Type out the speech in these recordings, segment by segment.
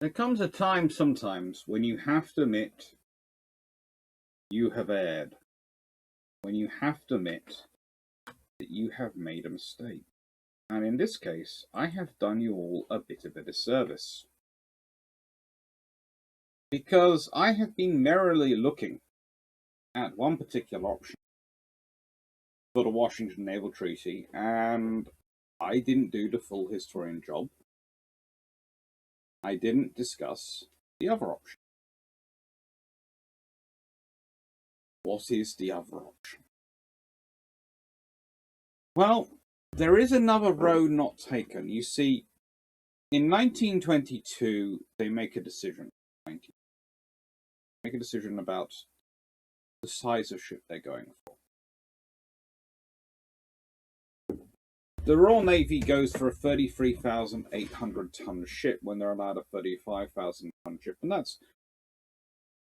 There comes a time sometimes when you have to admit you have erred. When you have to admit that you have made a mistake. And in this case, I have done you all a bit of a disservice. Because I have been merrily looking at one particular option for the Washington Naval Treaty, and I didn't do the full historian job. I didn't discuss the other option. What is the other option? Well, there is another road not taken. You see, in 1922, they make a decision. Make a decision about the size of ship they're going for. The Royal Navy goes for a 33,800 ton ship when they're allowed a 35,000 ton ship, and that's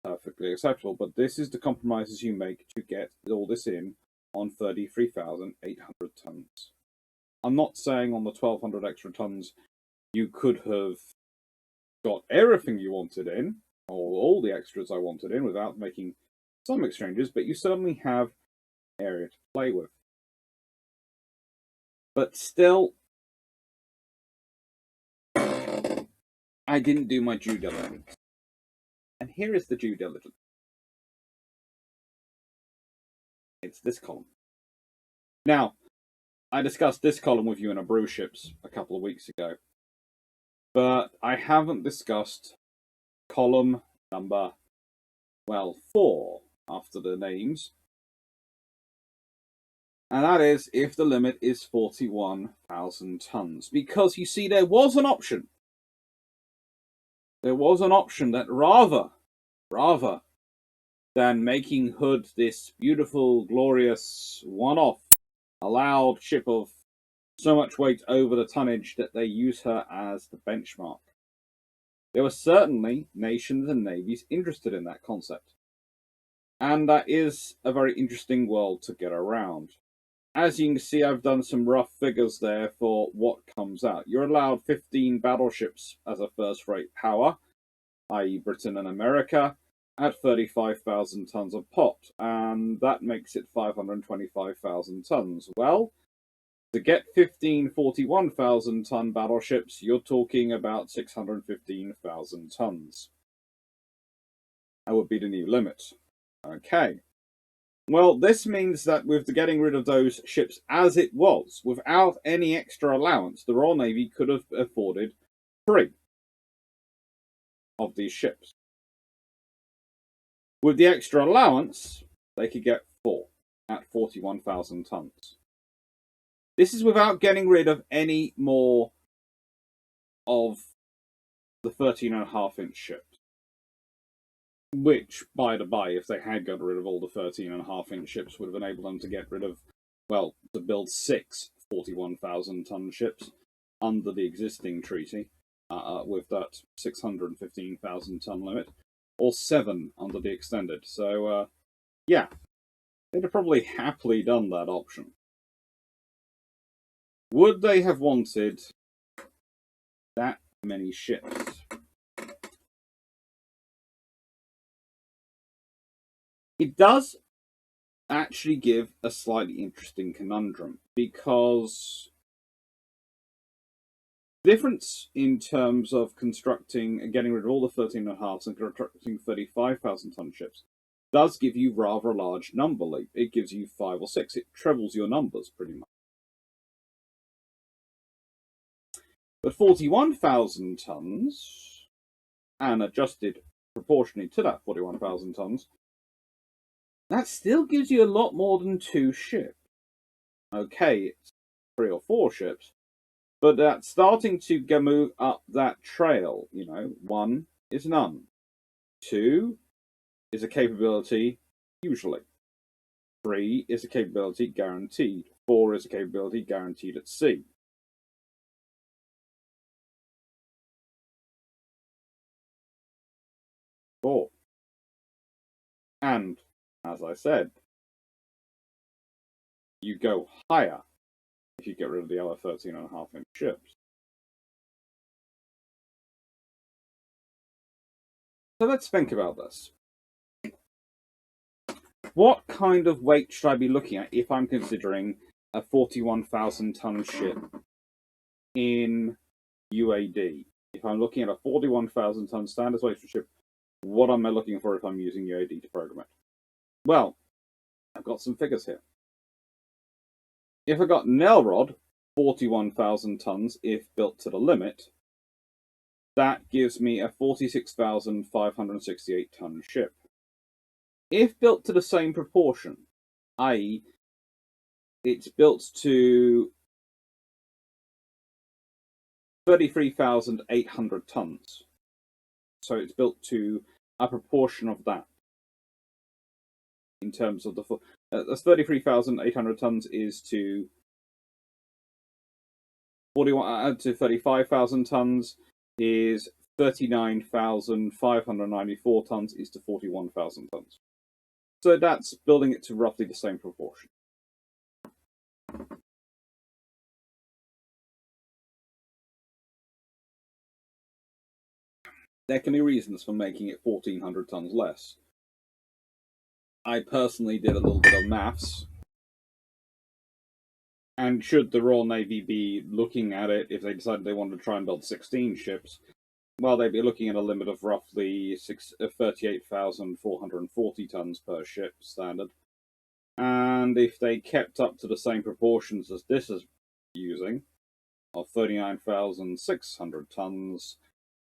perfectly acceptable. But this is the compromises you make to get all this in on 33,800 tons. I'm not saying on the 1,200 extra tons you could have got everything you wanted in, or all the extras I wanted in, without making some exchanges, but you certainly have area to play with. But still, I didn't do my due diligence. And here is the due diligence. It's this column. Now, I discussed this column with you in a brew ships a couple of weeks ago, but I haven't discussed column number, 4 after the names. And that is if the limit is 41,000 tons. Because you see, there was an option. There was an option that rather than making Hood this beautiful, glorious, one-off, allowed ship of so much weight over the tonnage that they use her as the benchmark. There were certainly nations and navies interested in that concept. And that is a very interesting world to get around. As you can see, I've done some rough figures there for what comes out. You're allowed 15 battleships as a first-rate power, i.e. Britain and America, at 35,000 tons of pot, and that makes it 525,000 tons. Well, to get 15 41,000-ton battleships, you're talking about 615,000 tons. That would be the new limit. Okay. Well, this means that with getting rid of those ships as it was, without any extra allowance, the Royal Navy could have afforded 3 of these ships. With the extra allowance, they could get 4 at 41,000 tons. This is without getting rid of any more of the 13.5-inch ships. Which, by the by, if they had got rid of all the 13.5-inch ships, would have enabled them to get rid of, to build 6 41,000-ton ships under the existing treaty, with that 615,000-ton limit, or 7 under the extended. So, yeah, they'd have probably happily done that option. Would they have wanted that many ships? It does actually give a slightly interesting conundrum, because the difference in terms of constructing and getting rid of all the 13.5s and constructing 35,000-ton ships does give you rather a large number leap. It gives you 5 or 6. It trebles your numbers pretty much. But 41,000 tons, and adjusted proportionally to that 41,000 tons, that still gives you a lot more than 2 ships. Okay, it's 3 or 4 ships, but that's starting to move up that trail. 1 is none. 2 is a capability, usually. 3 is a capability guaranteed. 4 is a capability guaranteed at sea. And, as I said, you go higher if you get rid of the other 13.5-inch ships. So let's think about this. What kind of weight should I be looking at if I'm considering a 41,000-ton ship in UAD? If I'm looking at a 41,000-ton standard weight ship, what am I looking for if I'm using UAD to program it? Well, I've got some figures here. If I got Nelrod, 41,000 tons if built to the limit, that gives me a 46,568 ton ship. If built to the same proportion, i.e., it's built to 33,800 tons, so it's built to a proportion of that in terms of the full. That's 33,800 tons is to 41 to 35,000 tons is 39,594 tons is to 41,000 tons. So that's building it to roughly the same proportion. There can be reasons for making it 1,400 tons less. I personally did a little bit of maths, and should the Royal Navy be looking at it, if they decided they wanted to try and build 16 ships, well, they'd be looking at a limit of roughly 38,440 tons per ship standard. And if they kept up to the same proportions as this is using, of 39,600 tons,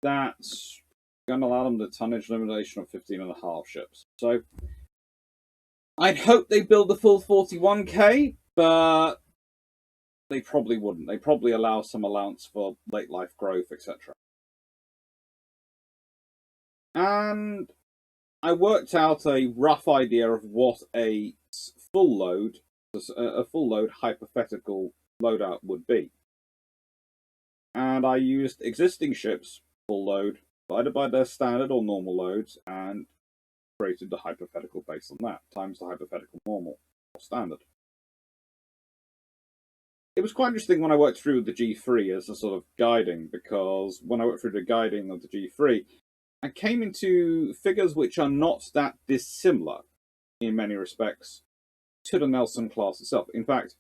that's going to allow them the tonnage limitation of 15.5 ships. So I'd hope they build the full 41k, but they probably wouldn't. They probably allow some allowance for late life growth, etc. And I worked out a rough idea of what a full load hypothetical loadout would be. And I used existing ships, full load, divided by their standard or normal loads, and created the hypothetical based on that, times the hypothetical normal or standard. It was quite interesting when I worked through the G3 as a sort of guiding, because when I worked through the guiding of the G3, I came into figures which are not that dissimilar in many respects to the Nelson class itself. In fact,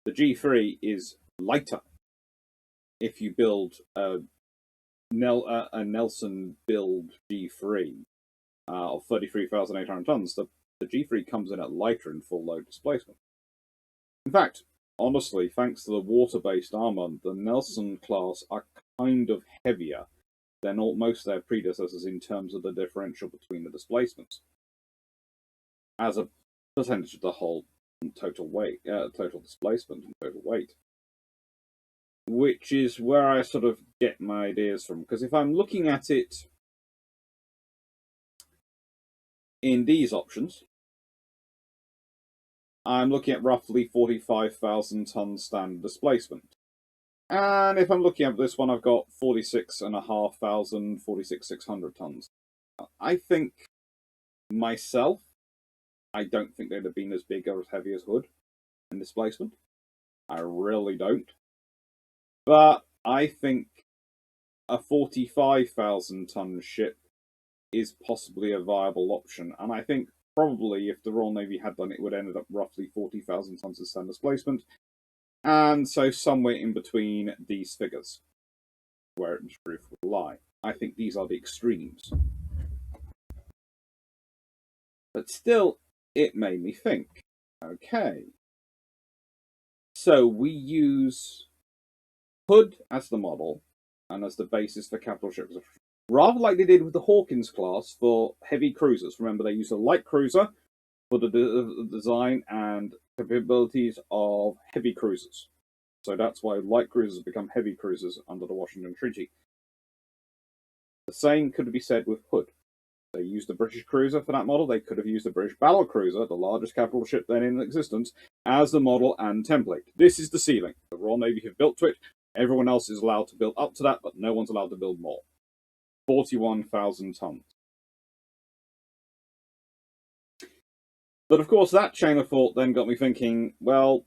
the G3 is lighter if you build a Nelson build G3 of 33,800 tons. The G3 comes in at lighter in full load displacement. In fact, honestly, thanks to the water-based armor, the Nelson class are kind of heavier than most of their predecessors in terms of the differential between the displacements as a percentage of the whole total weight, total displacement and total weight. Which is where I sort of get my ideas from. Because if I'm looking at it in these options, I'm looking at roughly 45,000 ton standard displacement. And if I'm looking at this one, I've got 46,500, 46,600 tons. I think myself, I don't think they'd have been as big or as heavy as Hood in displacement. I really don't. But I think a 45,000 ton ship is possibly a viable option. And I think probably if the Royal Navy had done it, would end up roughly 40,000 tons of standard displacement. And so somewhere in between these figures, where the truth would lie. I think these are the extremes. But still, it made me think. Okay. So we use Hood as the model and as the basis for capital ships. Rather like they did with the Hawkins class for heavy cruisers. Remember, they used a light cruiser for the design and capabilities of heavy cruisers. So that's why light cruisers become heavy cruisers under the Washington Treaty. The same could be said with Hood. They used the British cruiser for that model. They could have used the British battle cruiser, the largest capital ship then in existence, as the model and template. This is the ceiling. The Royal Navy have built to it. Everyone else is allowed to build up to that, but no one's allowed to build more. 41,000 tons. But of course, that chain of thought then got me thinking, well,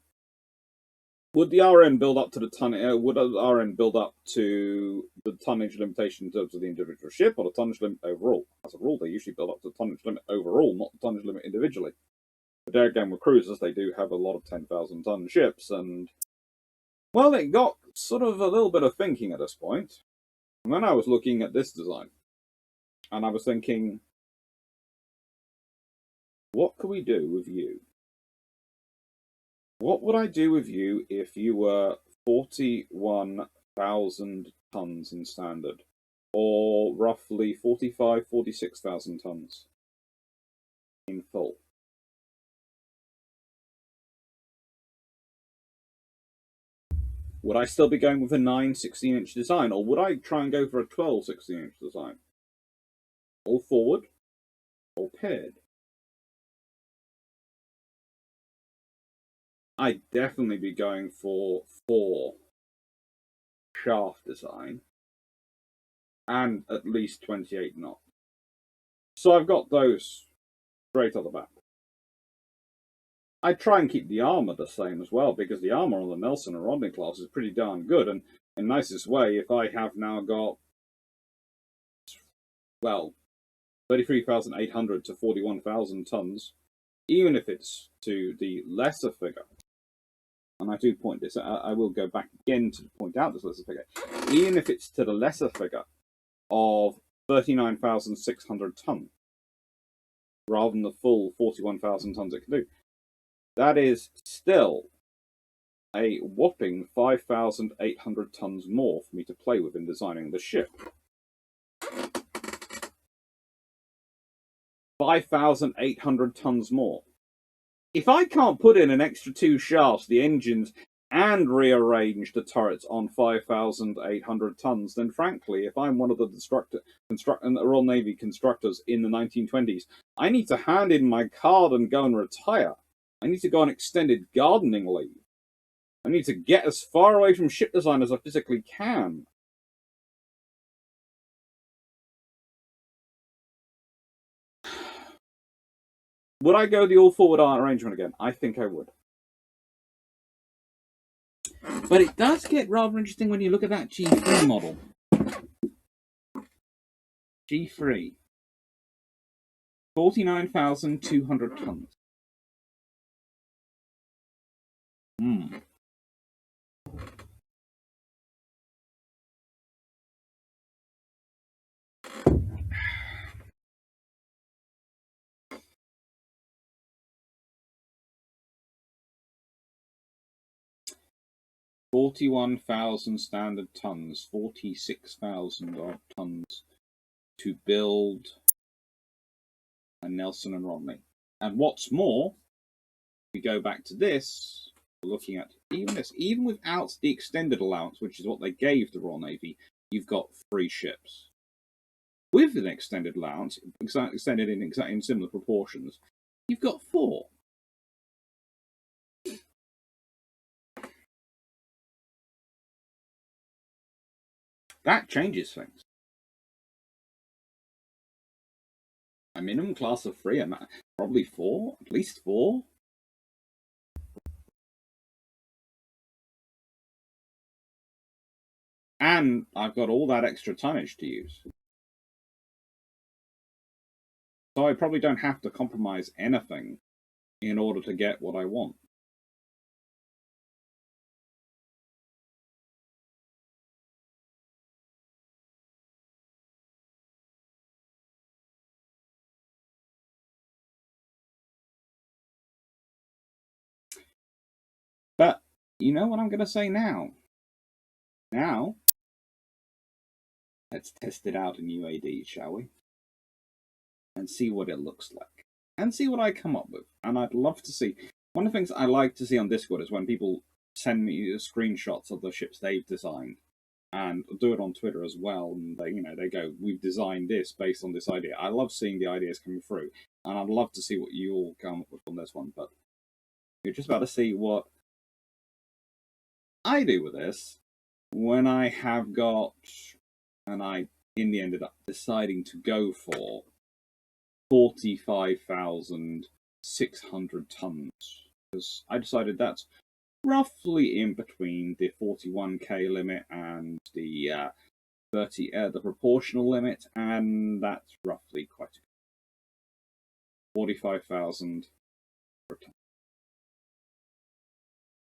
Would the RN build up to the tonnage? Would the RN build up to the tonnage limitation in terms of the individual ship, or the tonnage limit overall? As a rule, they usually build up to the tonnage limit overall, not the tonnage limit individually. But there again, with cruisers, they do have a lot of 10,000-ton ships, and well, it got sort of a little bit of thinking at this point. And then I was looking at this design, and I was thinking, what could we do with you? What would I do with you if you were 41,000 tons in standard, or roughly 46,000 tons in full? Would I still be going with a 9 16-inch design, or would I try and go for a 12 16-inch design? All forward, or paired? I'd definitely be going for 4 shaft design and at least 28 knots. So I've got those straight off the bat. I'd try and keep the armor the same as well, because the armor on the Nelson and Rodney class is pretty darn good. And in the nicest way, if I have now got, well, 33,800 to 41,000 tons, even if it's to the lesser figure, and I do point this, I will go back again to point out this lesser figure, even if it's to the lesser figure of 39,600 tons, rather than the full 41,000 tons it can do, that is still a whopping 5,800 tons more for me to play with in designing the ship. 5,800 tons more. If I can't put in an extra 2 shafts, the engines, and rearrange the turrets on 5,800 tons, then frankly, if I'm one of the Royal Navy constructors in the 1920s, I need to hand in my card and go and retire. I need to go on extended gardening leave. I need to get as far away from ship design as I physically can. Would I go the all-forward arrangement again? I think I would. But it does get rather interesting when you look at that G3 model. G3. 49,200 tons. 41,000 standard tons, 46,000 odd tons to build a Nelson and Rodney. And what's more, we go back to this, looking at even this, even without the extended allowance, which is what they gave the Royal Navy, you've got 3 ships. With an extended allowance, extended in similar proportions, you've got 4. That changes things. A minimum class of 3, probably 4, at least 4. And I've got all that extra tonnage to use. So I probably don't have to compromise anything in order to get what I want. But you know what I'm going to say now? Now, let's test it out in UAD, shall we? And see what it looks like. And see what I come up with. And I'd love to see. One of the things I like to see on Discord is when people send me screenshots of the ships they've designed. And do it on Twitter as well. And they go, we've designed this based on this idea. I love seeing the ideas coming through. And I'd love to see what you all come up with on this one. But you're just about to see what I do with this when I have got, and I in the end ended up deciding to go for 45,600 tons, because I decided that's roughly in between the 41k limit and the 30 the proportional limit, and that's roughly quite 45,000 per ton.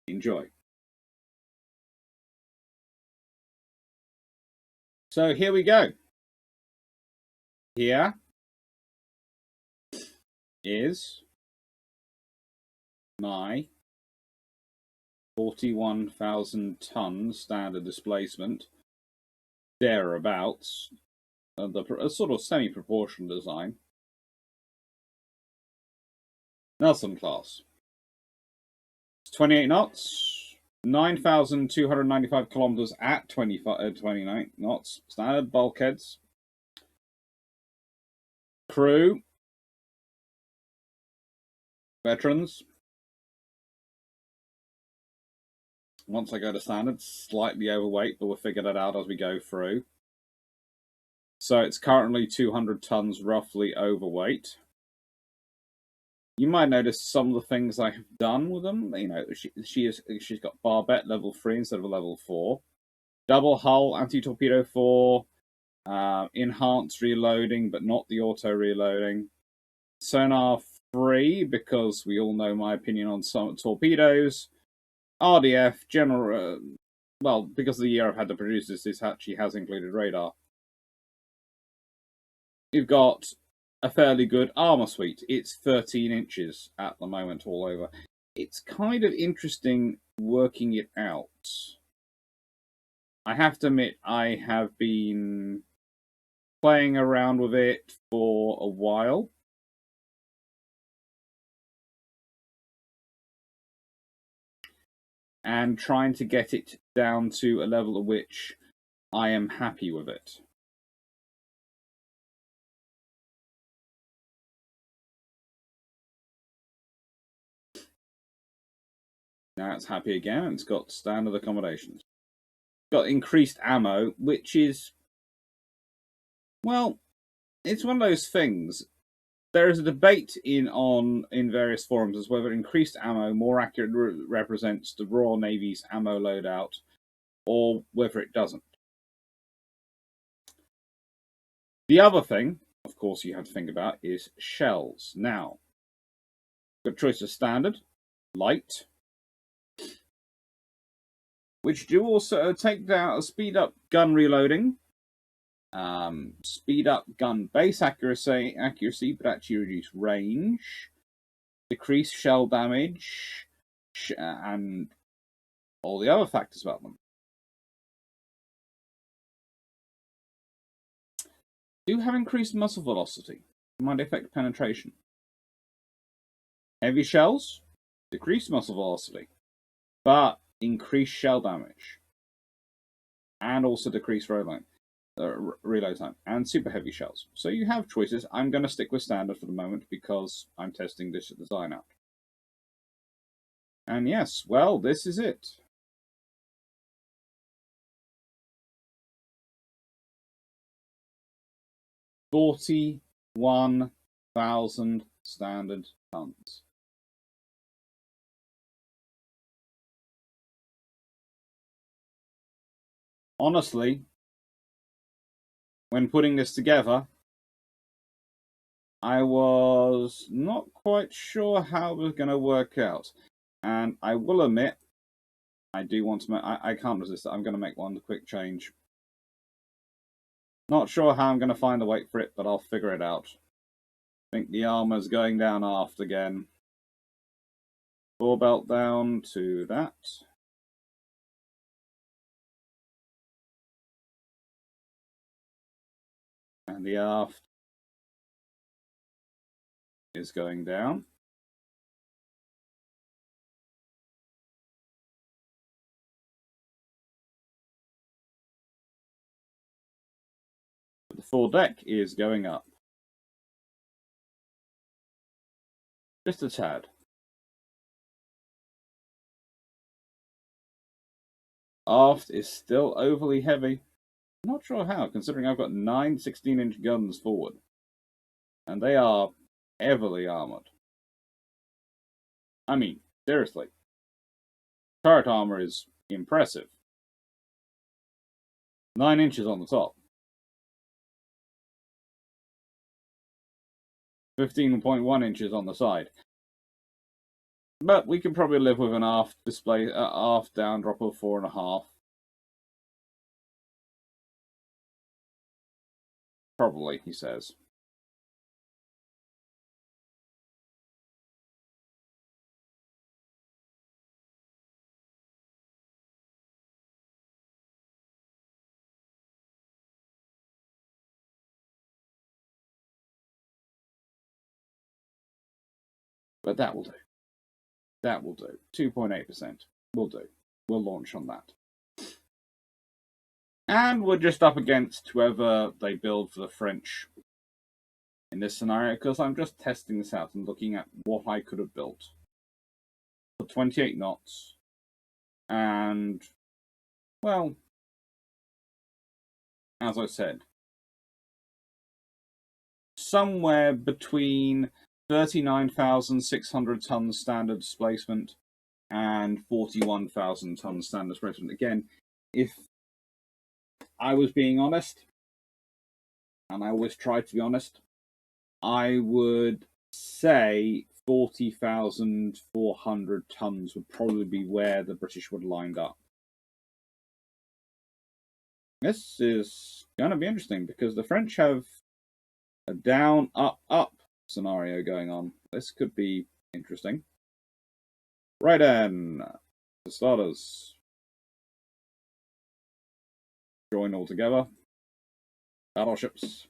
Enjoy. So here we go. Here is my 41,000 ton standard displacement, thereabouts, a sort of semi-proportional design. Nelson class. It's 28 knots, 9,295 kilometers at 29 knots. Standard bulkheads. Crew. Veterans. Once I go to standard, slightly overweight, but we'll figure that out as we go through. So it's currently 200 tons roughly overweight. You might notice some of the things I have done with them. You know, she's got barbette level 3 instead of a level 4. Double hull, anti-torpedo 4, enhanced reloading, but not the auto reloading. Sonar 3, because we all know my opinion on some torpedoes. RDF, general, well, because of the year I've had to produce this actually has included radar. You've got a fairly good armor suite. It's 13 inches at the moment all over. It's kind of interesting working it out. I have to admit, I have been playing around with it for a while. And trying to get it down to a level at which I am happy with it. Now it's happy again, and it's got standard accommodations. Got increased ammo, which is, well, it's one of those things. There is a debate in various forums as whether increased ammo more accurately represents the Royal Navy's ammo loadout, or whether it doesn't. The other thing, of course, you have to think about is shells. Now, got choice of standard, light, which do also take down, speed up gun reloading, speed up gun base accuracy, but actually reduce range, decrease shell damage, and all the other factors about them. Do have increased muzzle velocity, might affect penetration. Heavy shells, decrease muzzle velocity, but increase shell damage, and also decrease reload time, and super heavy shells. So you have choices. I'm going to stick with standard for the moment because I'm testing this design out. And yes, well, this is it. $41,000 standard tons. Honestly, when putting this together, I was not quite sure how it was going to work out. And I will admit, I do want to make, I can't resist it. I'm going to make one quick change. Not sure how I'm going to find the weight for it, but I'll figure it out. I think the armor's going down aft again. Four belt down to that. And the aft is going down. The foredeck is going up. Just a tad. Aft is still overly heavy. Not sure how, considering I've got 9 16-inch guns forward. And they are heavily armored. I mean, seriously. Turret armor is impressive. 9 inches on the top. 15.1 inches on the side. But we can probably live with an aft display, aft down drop of 4.5. Probably, he says. But that will do. That will do. 2.8%. Will do. We'll launch on that. And we're just up against whoever they build for the French in this scenario, because I'm just testing this out and looking at what I could have built. For 28 knots. And, well, as I said, somewhere between 39,600 tons standard displacement and 41,000 tons standard displacement. Again, if I was being honest, and I always try to be honest, I would say 40,400 tons would probably be where the British would lined up. This is going to be interesting because the French have a down, up, up scenario going on. This could be interesting. Right then, for starters, join all together. Battleships.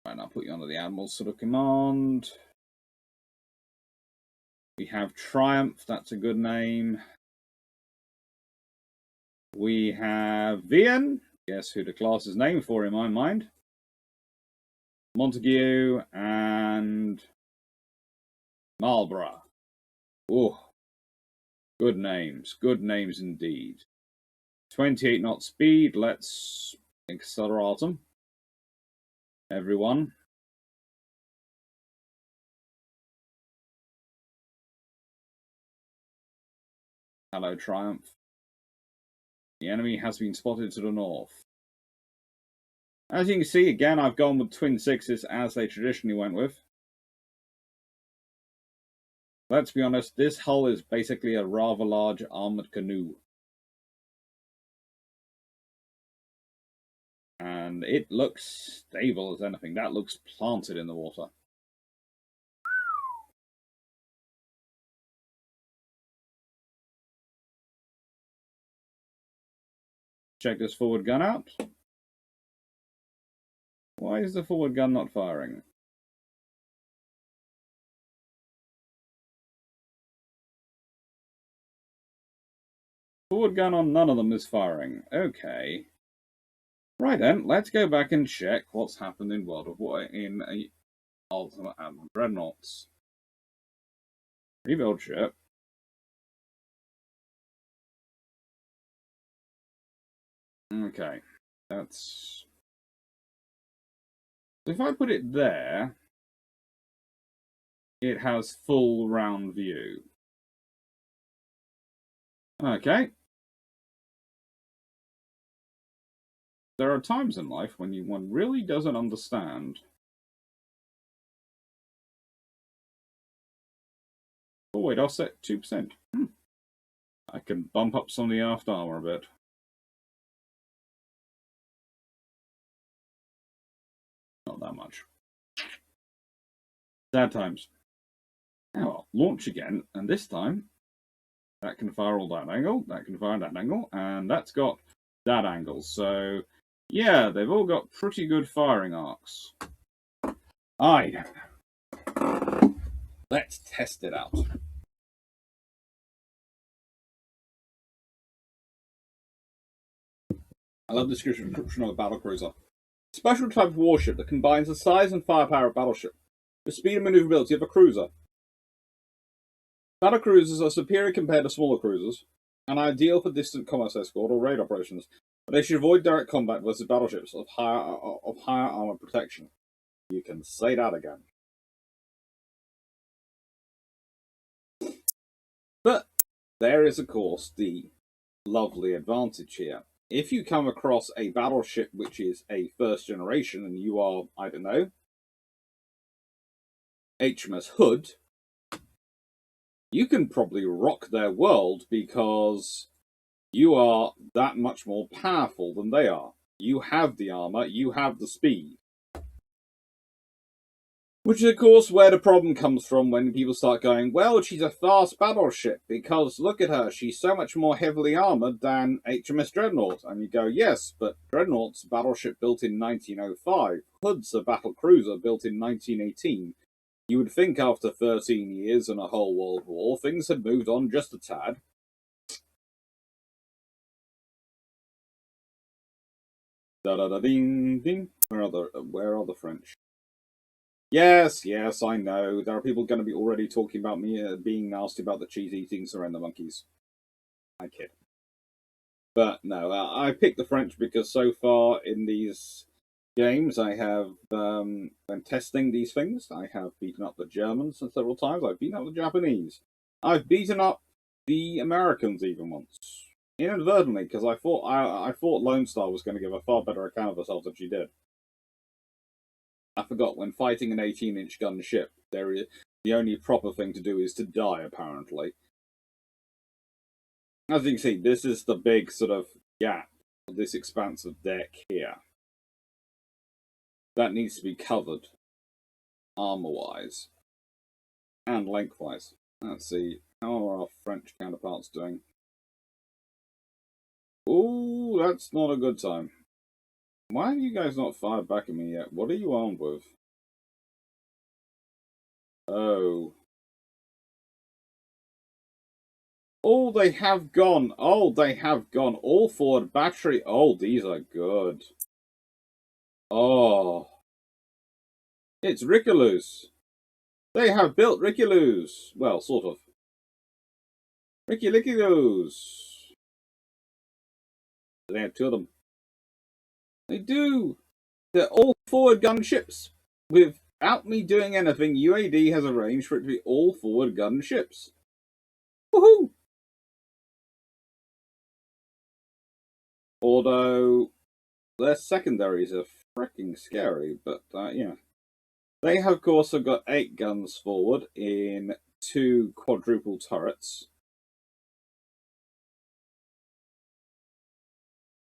Right, I'll put you under the Admiral's sort of command. We have Triumph, that's a good name. We have Vian, guess who the class is named for in my mind. Montague and Marlborough. Oh, good names indeed. 28 knot speed, let's accelerate them. Everyone. Hello, Triumph. The enemy has been spotted to the north. As you can see, again, I've gone with twin sixes as they traditionally went with. Let's be honest, this hull is basically a rather large armored canoe. And it looks stable as anything. That looks planted in the water. Check this forward gun out. Why is the forward gun not firing? Forward gun on none of them is firing. Okay. Right then, let's go back and check what's happened in World of War in Ultimate Admiral Dreadnoughts. Rebuild ship. Okay, that's... If I put it there, it has full round view. Okay. There are times in life when one really doesn't understand. Oh wait, offset 2%. I can bump up some of the aft armor a bit. Not that much. Sad times. Now, launch again, and this time, that can fire all that angle, that can fire that angle, and that's got that angle. So, yeah, they've all got pretty good firing arcs. I don't know. Let's test it out. I love the description of a battlecruiser. Special type of warship that combines the size and firepower of a battleship with speed and maneuverability of a cruiser. Battlecruisers are superior compared to smaller cruisers, and ideal for distant commerce escort or raid operations, but they should avoid direct combat versus battleships of higher armor protection. You can say that again. But there is, of course, the lovely advantage here. If you come across a battleship which is a first generation and you are, I don't know, HMS Hood, you can probably rock their world because you are that much more powerful than they are. You have the armor, you have the speed. Which is, of course, where the problem comes from when people start going, well, she's a fast battleship, because look at her, she's so much more heavily armoured than HMS Dreadnought. And you go, yes, but Dreadnought's a battleship built in 1905. Hood's a battle cruiser built in 1918. You would think after 13 years and a whole world war, things had moved on just a tad. Da-da-da-ding-ding. Where are the French? Yes, I know. There are people going to be already talking about me being nasty about the cheese-eating surrender monkeys. I kid. But no, I picked the French because so far in these games I have, when testing these things, I have beaten up the Germans several times. I've beaten up the Japanese. I've beaten up the Americans even once. Inadvertently, because I thought Lone Star was going to give a far better account of herself than she did. I forgot, when fighting an 18-inch gun ship, the only proper thing to do is to die, apparently. As you can see, this is the big sort of gap, this expanse of deck here. That needs to be covered, armor-wise, and lengthwise. Let's see, how are our French counterparts doing? Ooh, that's not a good time. Why have you guys not fired back at me yet? What are you armed with? Oh. Oh, they have gone. Oh, they have gone. All forward battery. Oh, these are good. Oh. It's Rickeloos. They have built Rickeloos. Well, sort of. Rickeloos. They have two of them. They do. They're all forward gun ships. Without me doing anything, UAD has arranged for it to be all forward gun ships. Woohoo! Although their secondaries are freaking scary, but yeah. They have, of course, got 8 guns forward in 2 quadruple turrets.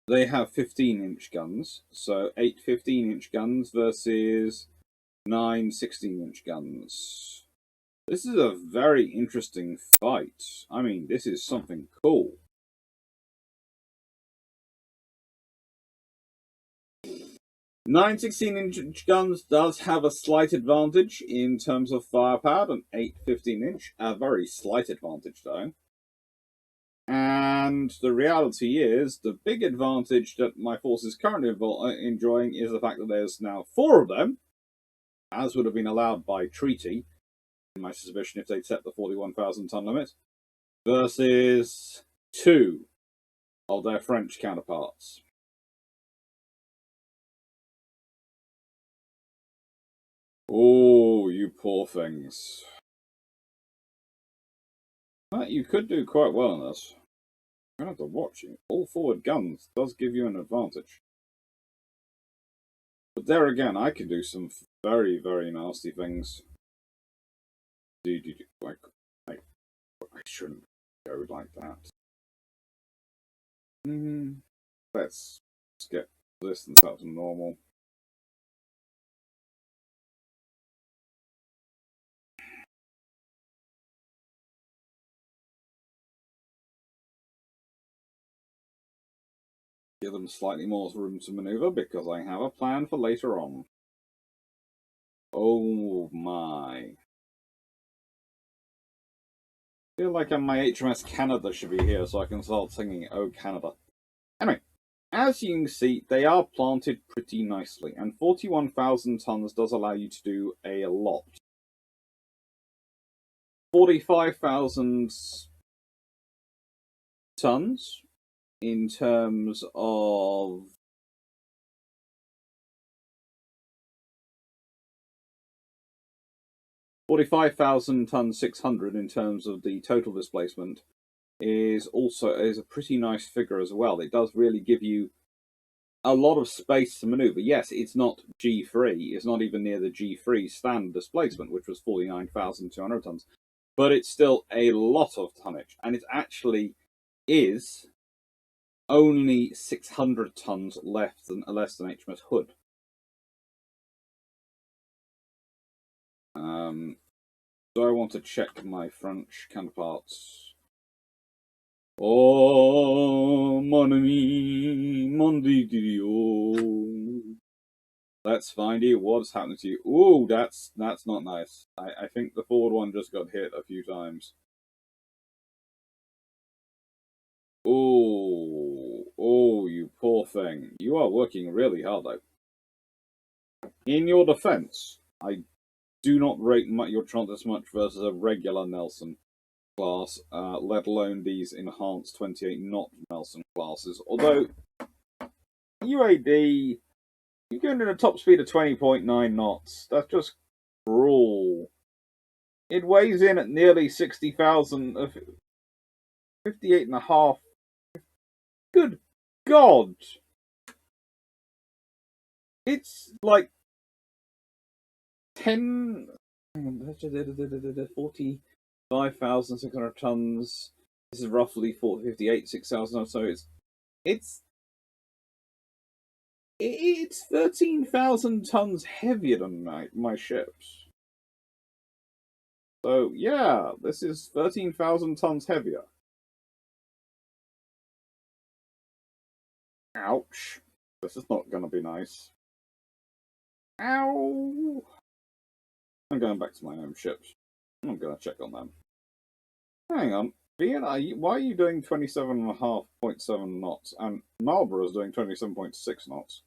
They have 15-inch guns, so 8 15-inch guns versus 9 16-inch guns. This is a very interesting fight. I mean, this is something cool. 9 16-inch guns does have a slight advantage in terms of firepower than 8 15-inch. A very slight advantage, though. And the reality is, the big advantage that my force is currently enjoying is the fact that there's now 4 of them, as would have been allowed by treaty, in my suspicion if they'd set the 41,000-ton limit, versus 2 of their French counterparts. Oh, you poor things. Well, you could do quite well on this. I'm going to have to watch you. All forward guns does give you an advantage. But there again, I can do some very, very nasty things. I shouldn't go like that. Let's get resistance up to normal. Give them slightly more room to maneuver because I have a plan for later on. Oh my. I feel like my HMS Canada should be here so I can start singing Oh Canada. Anyway, as you can see, they are planted pretty nicely, and 41,000 tons does allow you to do a lot. 45,000 tons in terms of 45,000 tons 600 in terms of the total displacement is a pretty nice figure as well. It does really give you a lot of space to maneuver. Yes, it's not G3. It's not even near the G3 standard displacement, which was 49,200 tons. But it's still a lot of tonnage. And it actually is only 600 tons less than HMS Hood. So I want to check my French counterparts. Oh, mon ami, mon Didio. Let's find you. What's happening to you? Ooh, that's not nice. I think the forward one just got hit a few times. Oh, you poor thing. You are working really hard, though. In your defense, I do not rate your as much versus a regular Nelson class, let alone these enhanced 28 knot Nelson classes. Although, UAD, you're going at a top speed of 20.9 knots. That's just cruel. It weighs in at nearly 60,000, 58 and a half. Good God! It's like 45,600 tons. This is roughly 58, 6,000 or so. It's 13,000 tons heavier than my ships. So, yeah, this is 13,000 tons heavier. Ouch. This is not going to be nice. Ow! I'm going back to my own ships. I'm going to check on them. Hang on. Why are you doing 27.7 knots? And Marlborough's doing 27.6 knots.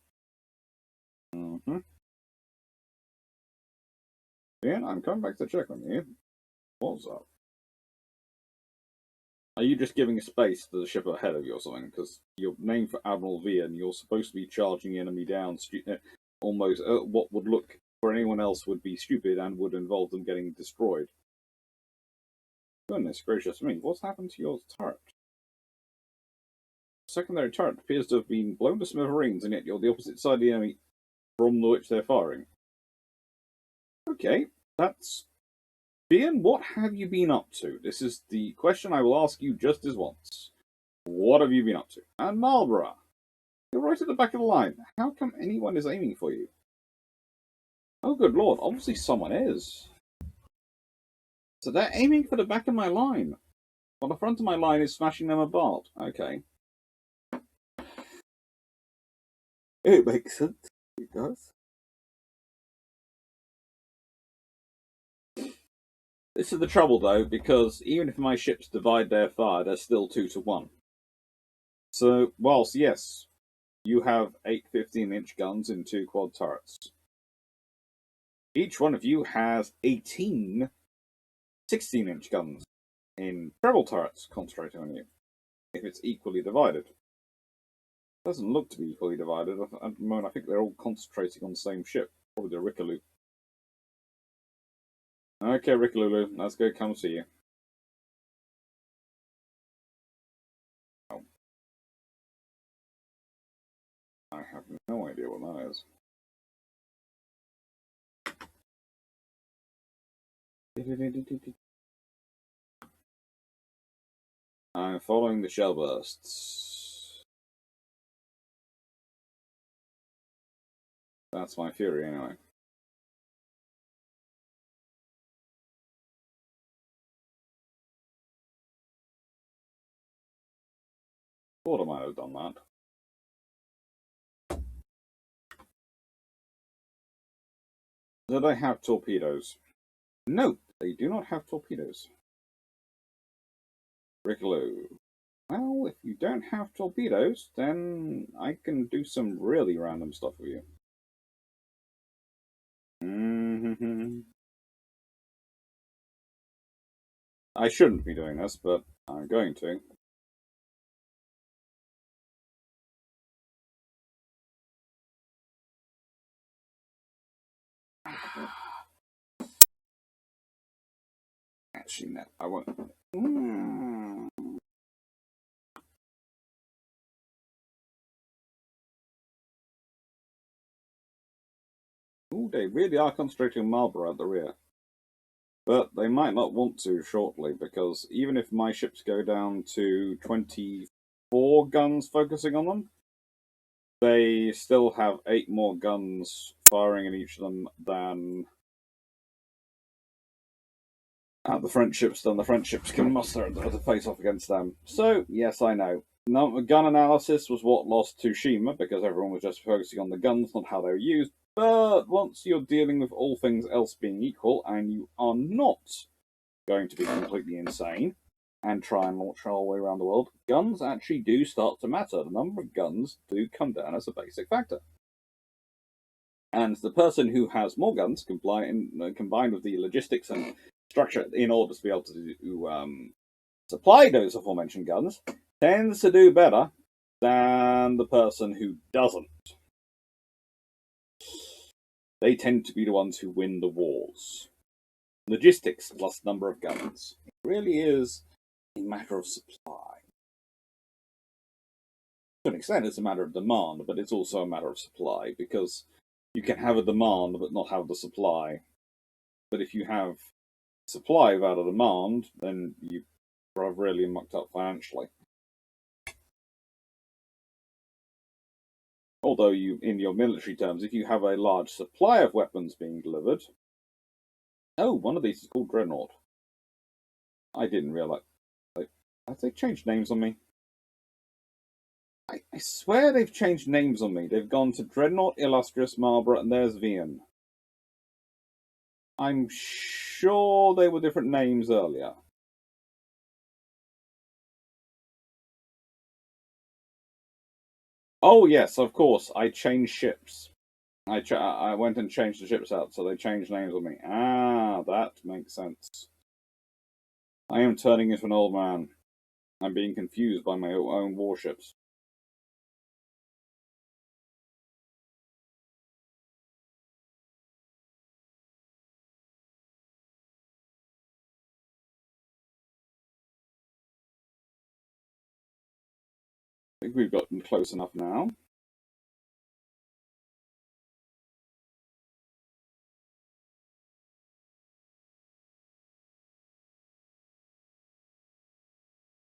Ian, I'm coming back to check on you. What's up? Are you just giving space to the ship ahead of you or something? Because you're named for Admiral V and you're supposed to be charging the enemy down almost what would look for anyone else would be stupid and would involve them getting destroyed. Goodness gracious me, what's happened to your turret? Secondary turret appears to have been blown to smithereens, and yet you're the opposite side of the enemy from which they're firing. Okay, that's... Ian, what have you been up to? This is the question I will ask you just as once. What have you been up to? And Marlborough, you're right at the back of the line. How come anyone is aiming for you? Oh, good lord, obviously someone is. So they're aiming for the back of my line, while the front of my line is smashing them apart. Okay. It makes sense. It does. This is the trouble, though, because even if my ships divide their fire, they're still 2-1. So, whilst, yes, you have 8 15-inch guns in 2 quad turrets, each one of you has 18 16-inch guns in treble turrets concentrating on you, if it's equally divided. It doesn't look to be equally divided. At the moment, I think they're all concentrating on the same ship, probably the Rickaloo. Okay, Rickaloo, let's go come see you. Oh. I have no idea what that is. I'm following the shell bursts. That's my fury, anyway. Thought I might have done that. Do they have torpedoes? No, they do not have torpedoes. Rickaloo. Well, if you don't have torpedoes, then I can do some really random stuff with you. I shouldn't be doing this, but I'm going to. Actually, no, I won't. Oh, they really are concentrating on Marlborough at the rear. But they might not want to shortly, because even if my ships go down to 24 guns focusing on them, they still have 8 more guns firing in each of them than the French ships, then the French ships can muster to face off against them. So, yes, I know. Gun analysis was what lost Tsushima, because everyone was just focusing on the guns, not how they were used. But once you're dealing with all things else being equal, and you are not going to be completely insane and try and launch all the way around the world, guns actually do start to matter. The number of guns do come down as a basic factor. And the person who has more guns, combined with the logistics and structure in order to be able to supply those aforementioned guns, tends to do better than the person who doesn't. They tend to be the ones who win the wars. Logistics plus number of guns. It really is a matter of supply. To an extent, it's a matter of demand, but it's also a matter of supply, because you can have a demand but not have the supply. But if you have supply without a demand, then you are really mucked up financially. Although you, in your military terms, if you have a large supply of weapons being delivered... Oh, one of these is called Dreadnought. I didn't realise. Have they changed names on me? I swear they've changed names on me. They've gone to Dreadnought, Illustrious, Marlborough, and there's Vian. I'm sure they were different names earlier. Oh, yes, of course. I changed ships. I went and changed the ships out, so they changed names on me. Ah, that makes sense. I am turning into an old man. I'm being confused by my own warships. I think we've gotten close enough now.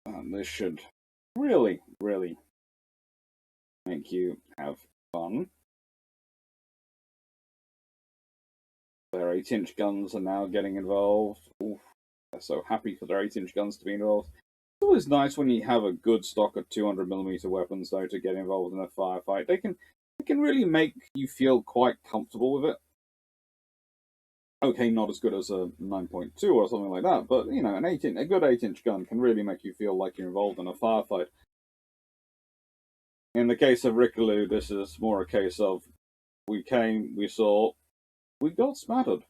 And this should really make you have fun. Their 8-inch guns are now getting involved. Oof, they're so happy for their 8-inch guns to be involved. It's always nice when you have a good stock of 200mm weapons, though, to get involved in a firefight. They can really make you feel quite comfortable with it. Okay, not as good as a 9.2 or something like that, but you know, a good 8-inch gun can really make you feel like you're involved in a firefight. In the case of Rickaloo, this is more a case of we came, we saw, we got smattered.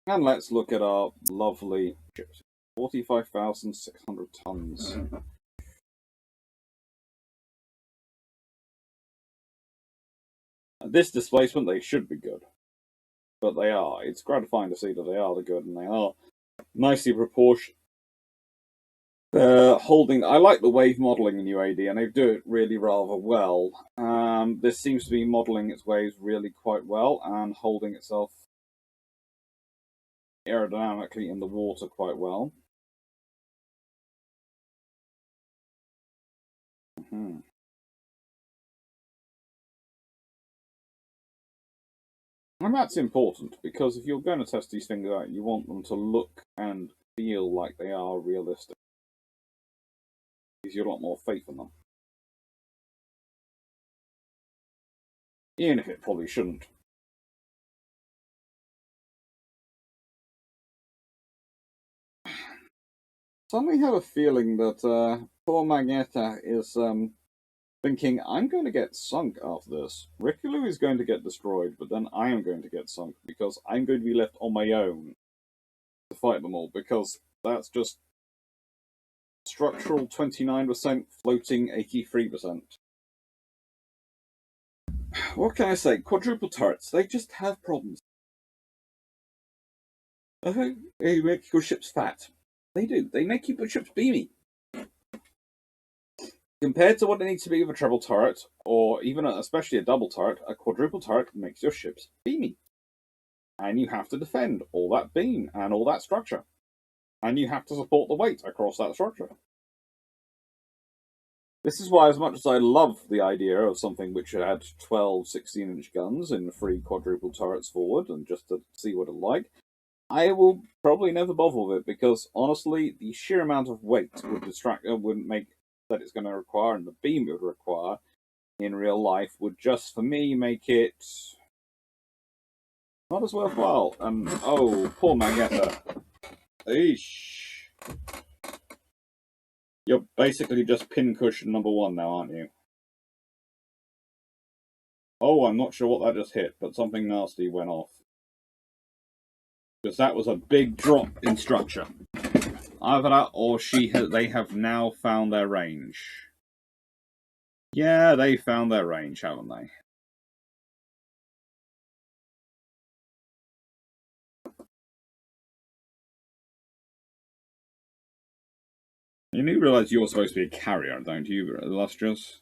And let's look at our lovely ships. 45,600 tons. At this displacement, they should be good. But they are. It's gratifying to see that they are the good, and they are nicely proportioned. Holding. I like the wave modelling in UAD, and they do it really rather well. This seems to be modelling its waves really quite well, and holding itself aerodynamically in the water quite well. And that's important, because if you're going to test these things out, you want them to look and feel like they are realistic. Because you've got more faith in them. Even if it probably shouldn't. Suddenly have a feeling that poor Magneta is thinking, I'm going to get sunk after this. Rickaloo is going to get destroyed, but then I am going to get sunk, because I'm going to be left on my own to fight them all, because that's just structural 29%, floating 83%. What can I say? Quadruple turrets, they just have problems. They make your ships fat. They do. They make your ships beamy. Compared to what it needs to be with a treble turret, or even especially a double turret, a quadruple turret makes your ships beamy. And you have to defend all that beam and all that structure. And you have to support the weight across that structure. This is why, as much as I love the idea of something which had 12 16-inch guns and 3 quadruple turrets forward, and just to see what it's like, I will probably never bother with it, because honestly, the sheer amount of weight wouldn't make that it's going to require, and the beam it would require in real life would just, for me, make it not as worthwhile. And oh, poor Magetta. Eesh. You're basically just pincushion number 1 now, aren't you? Oh, I'm not sure what that just hit, but something nasty went off. Because that was a big drop in structure. Either that, or they have now found their range. Yeah, they found their range, haven't they? You do realise you're supposed to be a carrier, don't you, Illustrious?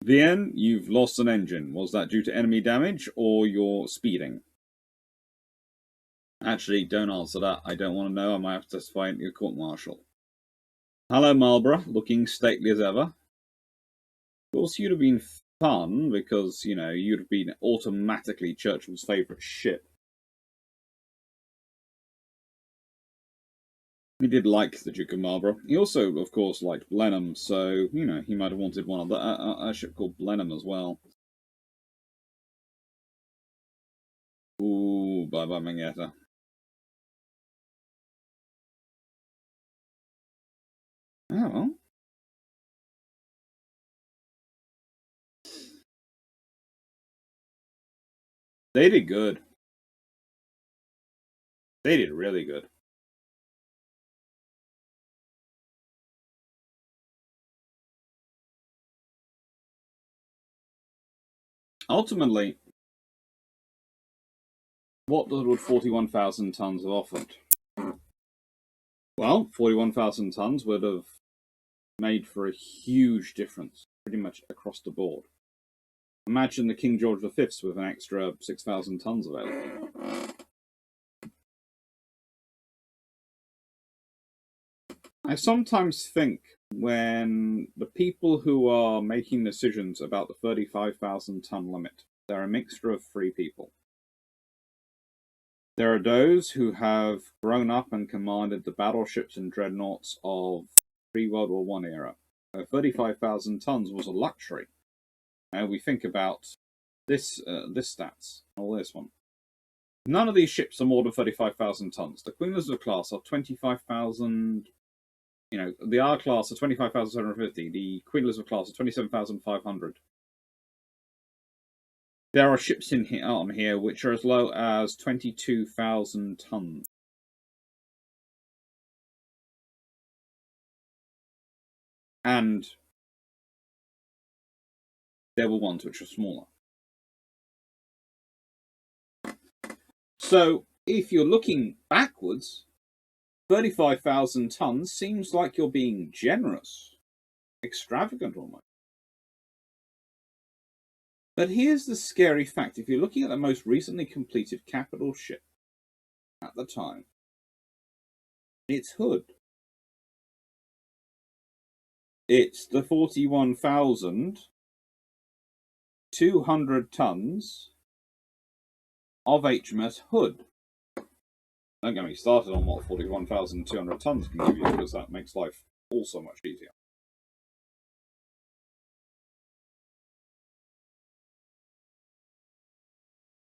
Vien, you've lost an engine. Was that due to enemy damage or your speeding? Actually, don't answer that. I don't want to know. I might have to testify in your court-martial. Hello, Marlborough, looking stately as ever. Of course, you'd have been fun because, you know, you'd have been automatically Churchill's favourite ship. He did like the Duke of Marlborough. He also, of course, liked Blenheim, so, you know, he might have wanted one of a ship called Blenheim as well. Ooh, bye-bye, Magetta. Oh, well. They did good. They did really good. Ultimately, what would 41,000 tons have offered? Well, 41,000 tons would have made for a huge difference, pretty much across the board. Imagine the King George V's with an extra 6,000 tons available. I sometimes think when the people who are making decisions about the 35,000 ton limit, they're a mixture of 3 people. There are those who have grown up and commanded the battleships and dreadnoughts of pre-World War I era. 35,000 tons was a luxury. Now we think about this stats, or this one. None of these ships are more than 35,000 tons. The Queen Elizabeth class are 25,000. You know, the R class are 25,750. The Queen Elizabeth class are 27,500. There are ships in here which are as low as 22,000 tons. And there were ones which are smaller. So, if you're looking backwards, 35,000 tons seems like you're being generous. Extravagant almost. But here's the scary fact. If you're looking at the most recently completed capital ship at the time, it's Hood. It's the 41,200 tons of HMS Hood. Don't get me started on what 41,200 tons can give you, because that makes life all so much easier.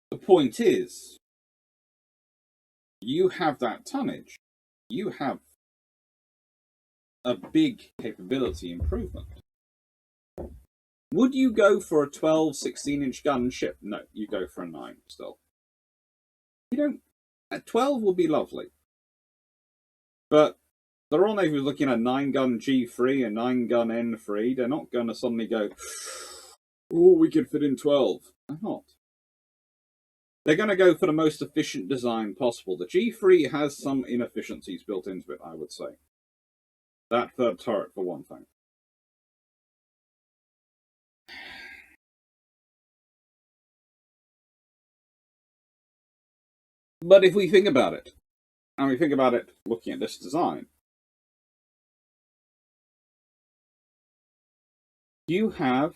The point is, you have that tonnage. You have a big capability improvement. Would you go for a 12, 16-inch gun ship? No, you go for a 9 still. You don't. A 12 will be lovely. But the Royal Navy was looking at 9-gun G3 and 9-gun N3. They're not going to suddenly go, oh, we could fit in 12. They're not. They're going to go for the most efficient design possible. The G3 has some inefficiencies built into it, I would say. That third turret, for one thing. But if we think about it, and we think about it looking at this design, you have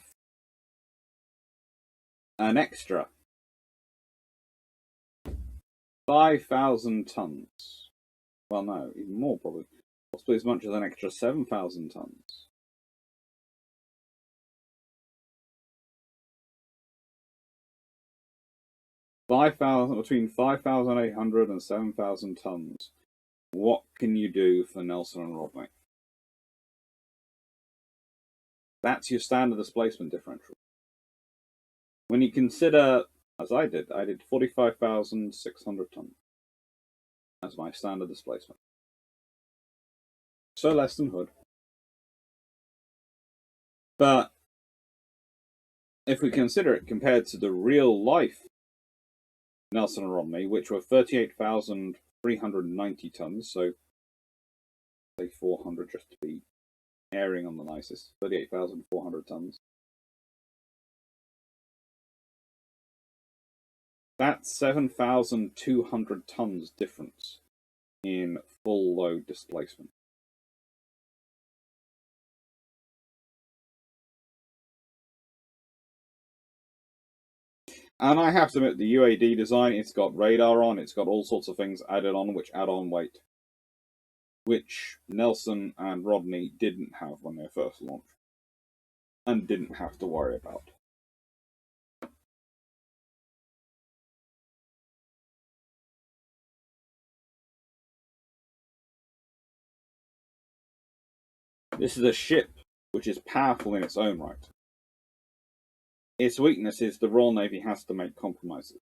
an extra 5,000 tons. Well, no, even more probably. Possibly as much as an extra 7,000 tons. Between 5,800 and 7,000 tons. What can you do for Nelson and Rodney? That's your standard displacement differential. When you consider, as I did 45,600 tons as my standard displacement. So less than Hood. But if we consider it compared to the real life Nelson and Rodney, which were 38,390 tons, so say 400 just to be erring on the nicest, 38,400 tons. That's 7,200 tons difference in full load displacement. And I have to admit, the UAD design, it's got radar on, it's got all sorts of things added on, which add on weight, which Nelson and Rodney didn't have when they first launched, and didn't have to worry about. This is a ship which is powerful in its own right. Its weakness is the Royal Navy has to make compromises.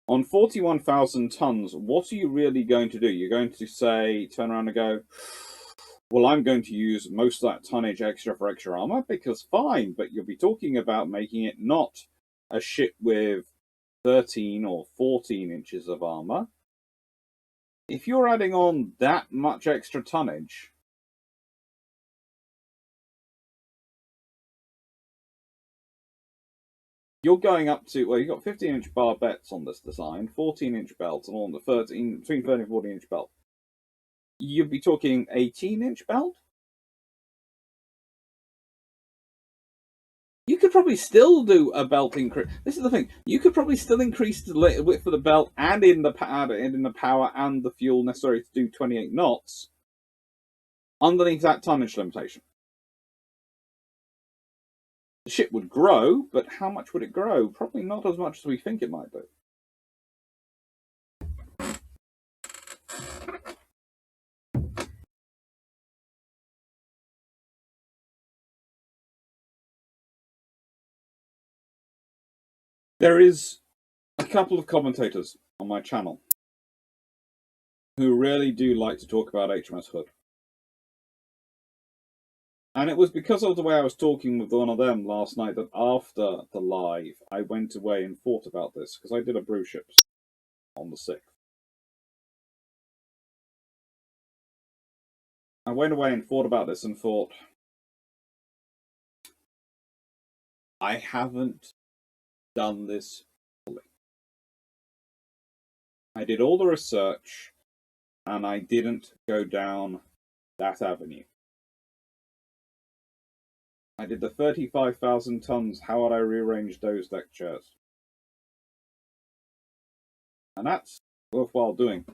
On 41,000 tons, what are you really going to do? You're going to say, turn around and go, well, I'm going to use most of that tonnage extra for extra armor, because fine, but you'll be talking about making it not a ship with 13 or 14 inches of armor. If you're adding on that much extra tonnage, you're going up to, well, you've got 15-inch barbettes on this design, 14-inch belts, and on the between 30 and 40-inch belt. You'd be talking 18-inch belt? You could probably still do a belt increase. This is the thing. You could probably still increase the width of the belt and in the power and the fuel necessary to do 28 knots underneath that tonnage limitation. The ship would grow, but how much would it grow? Probably not as much as we think it might do. There is a couple of commentators on my channel who really do like to talk about HMS Hood. And it was because of the way I was talking with one of them last night that after the live, I went away and thought about this, because I did a brew ships on the 6th. I went away and thought about this and thought, I haven't done this fully. I did all the research, and I didn't go down that avenue. I did the 35,000 tons, how would I rearrange those deck chairs? And that's worthwhile doing.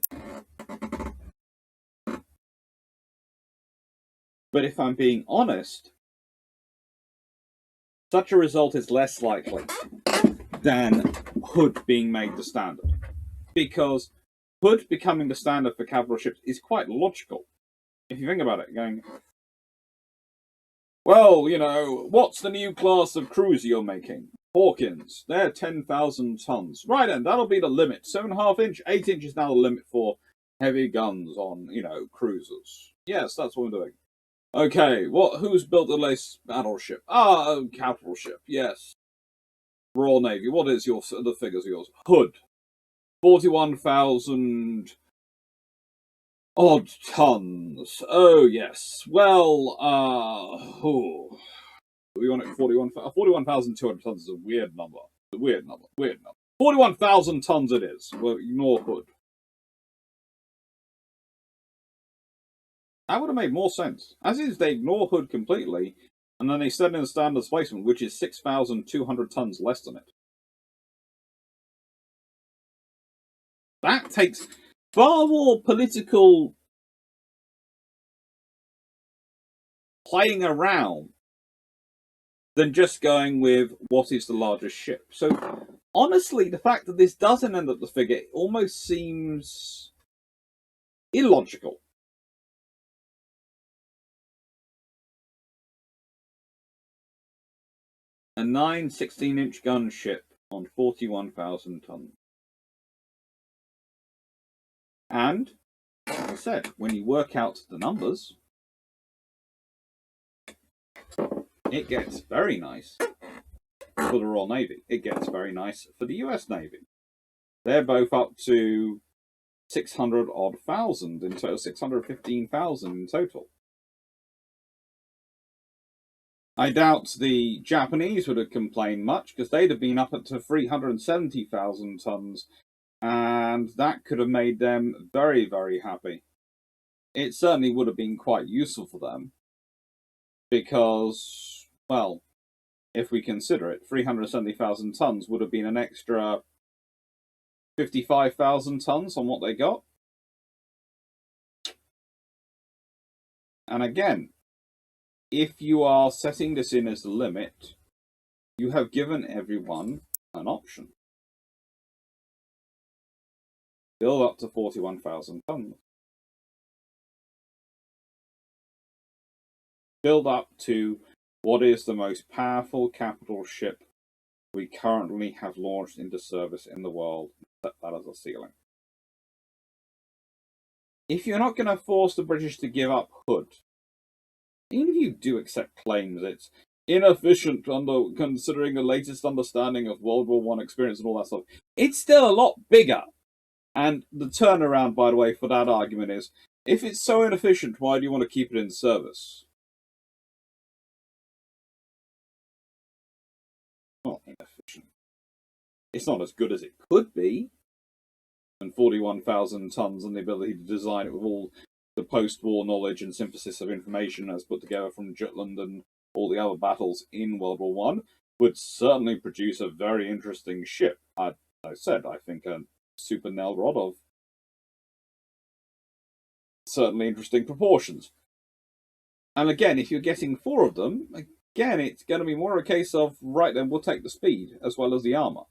But if I'm being honest, such a result is less likely than Hood being made the standard. Because Hood becoming the standard for capital ships is quite logical. If you think about it, going, well, you know, what's the new class of cruiser you're making? Hawkins. They're 10,000 tons. Right then, that'll be the limit. 7.5 inch, 8 inch is now the limit for heavy guns on, you know, cruisers. Yes, that's what we're doing. Okay, who's built the latest battleship? Capital ship, yes. Royal Navy. What is the figures of yours? Hood. 41,000 Odd tons. Oh, yes. Well, we want it 41,200 tons is a weird number. A weird number. Weird number. 41,000 tons it is. Well, ignore Hood. That would have made more sense. As is, they ignore Hood completely, and then they send in a standard displacement, which is 6,200 tons less than it. That takes far more political playing around than just going with what is the largest ship. So, honestly, the fact that this doesn't end up the figure almost seems illogical. A 9 16-inch gunship on 41,000 tons. And, like I said, when you work out the numbers, it gets very nice for the Royal Navy. It gets very nice for the US Navy. They're both up to 600 odd thousand in total, 615,000 in total. I doubt the Japanese would have complained much because they'd have been up to 370,000 tons, and that could have made them very, very happy. It certainly would have been quite useful for them because, well, if we consider it, 370,000 tons would have been an extra 55,000 tons on what they got. And again, if you are setting this in as the limit, you have given everyone an option. Build up to 41,000 tons. Build up to what is the most powerful capital ship we currently have launched into service in the world. Set that as a ceiling. If you're not going to force the British to give up Hood, even if you do accept claims it's inefficient under considering the latest understanding of World War I experience and all that stuff, it's still a lot bigger. And the turnaround, by the way, for that argument is, if it's so inefficient, why do you want to keep it in service? Not inefficient. It's not as good as it could be. And 41,000 tons and the ability to design it with all the post-war knowledge and synthesis of information as put together from Jutland and all the other battles in World War I would certainly produce a very interesting ship. I said, I think a super nail rod of certainly interesting proportions. And again, if you're getting 4 of them, again, it's going to be more a case of, right then, we'll take the speed as well as the armour.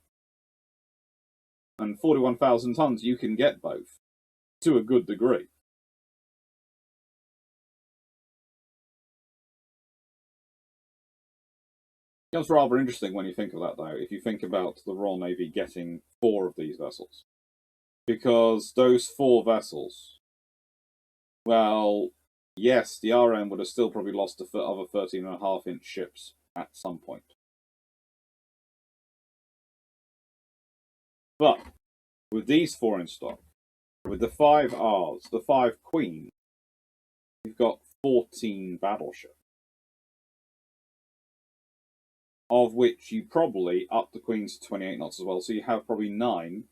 And 41,000 tons, you can get both to a good degree. It's rather interesting when you think of that, though, if you think about the Royal Navy getting 4 of these vessels. Because those 4 vessels, well, yes, the RM would have still probably lost the other 13.5-inch ships at some point. But with these 4 in stock, with the 5 Rs, the 5 Queens, you've got 14 battleships. Of which you probably up the Queens to 28 knots as well. So you have probably 9,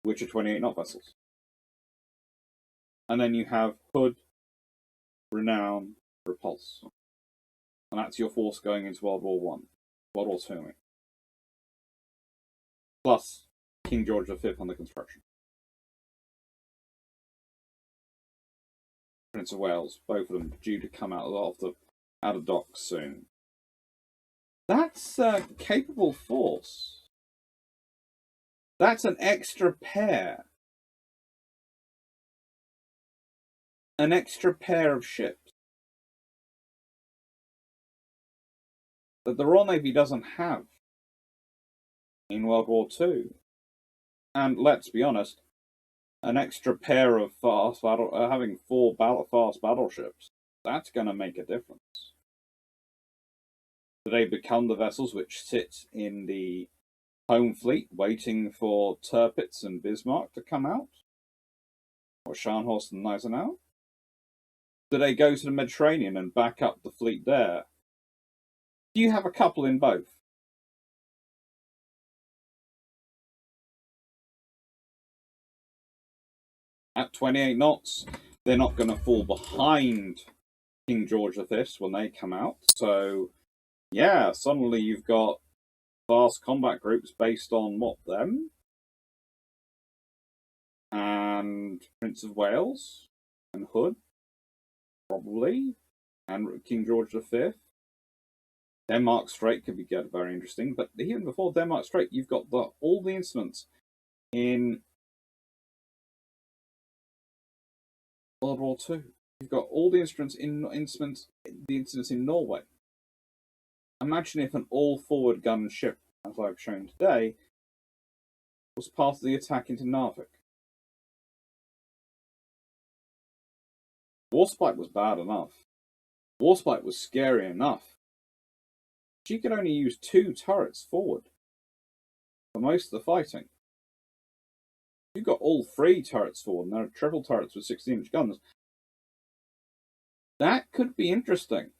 which are 28 knot vessels. And then you have Hood, Renown, Repulse. And that's your force going into World War I. World War II. Plus King George V under construction. Prince of Wales, both of them due to come out of docks soon. That's a capable force. That's an extra pair. An extra pair of ships that the Royal Navy doesn't have in World War II. And let's be honest, an extra pair of having 4 fast battleships, that's going to make a difference. Do they become the vessels which sit in the home fleet waiting for Tirpitz and Bismarck to come out? Or Scharnhorst and Gneisenau? Do they go to the Mediterranean and back up the fleet there? Do you have a couple in both? At 28 knots, they're not going to fall behind King George V when they come out. So, yeah, suddenly you've got fast combat groups based on what, them? And Prince of Wales and Hood, probably, and King George V. Denmark Strait could get very interesting, but even before Denmark Strait, you've got all the instruments in World War II. You've got all the instruments in Norway. Imagine if an all-forward gun ship, as I've shown today, was part of the attack into Narvik. Warspite was bad enough. Warspite was scary enough. She could only use 2 turrets forward for most of the fighting. You've got all 3 turrets forward, and there are triple turrets with 16-inch guns. That could be interesting.